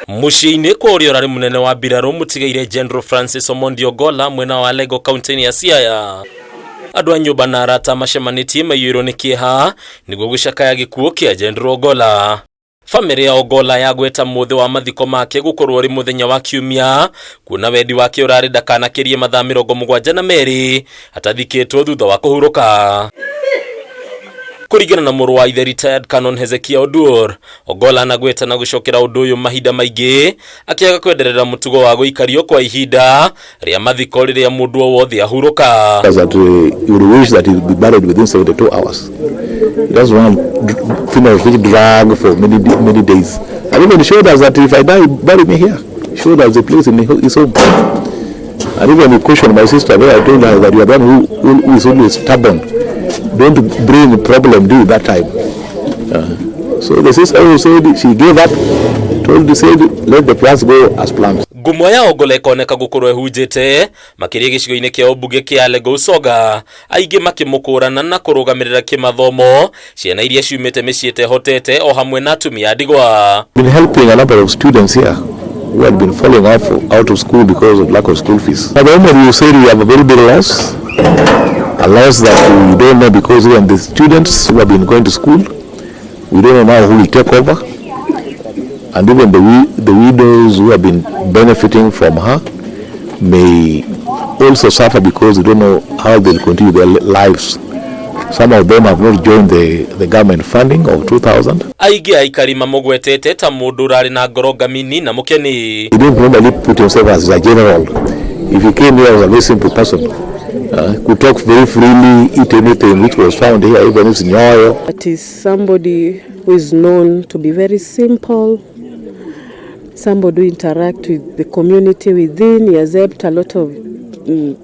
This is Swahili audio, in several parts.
MUCII kwa URARI MUNENE wa MBIRARU mutigaire General Francis Ogolla mwena wa ALEGO KAUNTIINI ya SIAYA. Andu a nyumba na arata macemanitie maiyũirwo nĩ kĩeha nĩguo gũcakaya gĩkuũ kĩa General Ogolla. Famĩlĩ ya Ogolla yagweta muthi wa mathiko make gukorwo ri muthenya wa KIUMIA kuona wendi wake urari ndakanakirie mathaa 72 atathikĩtwo thutha wa kuhuruka. Kurigana na mũrũ wa ithe retired Canon Hezekia Odur, Ogolla nagweta na gucokera undu uyu mahinda maingi akiaga kwenderera mutugo wa guikario kwa ihinda ria mathiko riria mundu wothe ahuruka. That you wish that he would be buried within 72 hours. He doesn't want to drag for many days. I even showed us that if I die, bury me here. Showed us a place in his home. And even he questioned my sister there. I told her that you are the one who is always stubborn. Don't bring a problem due that time. So the sister said she gave up, said let the plans go as planned. Ngumo ya Ogolla ikoneka gukorwo ehunjite makiria gicigo-ini kia ubunge kia ALEGO Usoga, aingi makimũkũrana na kurugamirira kimathomo ciana iria ciumite miciite hotete o hamwe na atumia ndigwa. Been helping a number of students here who had been falling out of school because of lack of school fees. At the moment you say we have a very big loss, a loss that we don't know because even the students who have been going to school, we don't know now who will take over. And even the widows who have been benefiting from her may also suffer because they don't know how they'll continue their lives. Some of them have not joined the government funding of 2000. Aigi AIKARI MAMUGWETETE ta mundu urari na ngoro ngamini na mukeni. He didn't normally put himself as a general. If he came here as a very simple person, could talk very freely, eat anything which was found here, even if it's nyoyo. It is somebody who is known to be very simple, somebody who interact with the community within. He has helped a lot of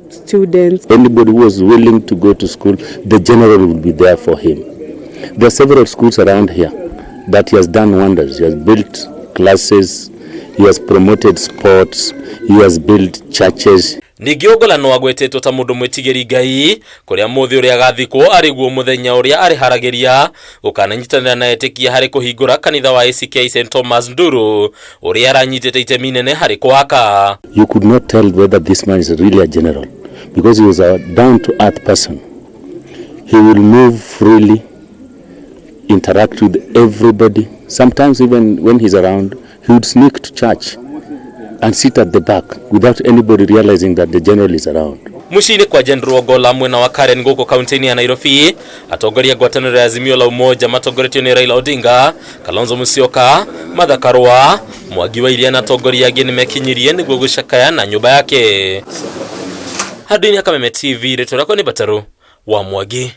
students. Anybody who was willing to go to school, the general will be there for him. There are several schools around here that he has done wonders. He has built classes, he has promoted sports, he has built churches. Ningi Ogolla no agwetetwo ta mundu mwitigiri Ngai kuria muthi uria agathikwo ariguo muthenya uria ari haragiria gukananyitanira na etikia hari kuhingura kanitha wa ACK St Thomas Nduru uria aranyitete itemi inene hari kwaka. You could not tell whether this man is really a general because he was a down to earth person. He will move freely, interact with everybody. Sometimes even when he's around, he would sneak to church and sit at the back without anybody realizing that the general is around. MUCII kwa General Ogolla mwena wa Karen goko kaunti-ini ya Nairobi atongoria ngwatanĩro ya Azimio la Umoja matongoretio ni Raila Odinga, Kalonzo Musyoka, Martha Karua, Mwangi wa Iria na atongoria angĩ nĩmekinyirie nĩguo gũcakaya na nyũmba yake. Handũ-inĩ ya Kameme TV rĩtwa rĩakwa nĩ Bataru wa Mwangi.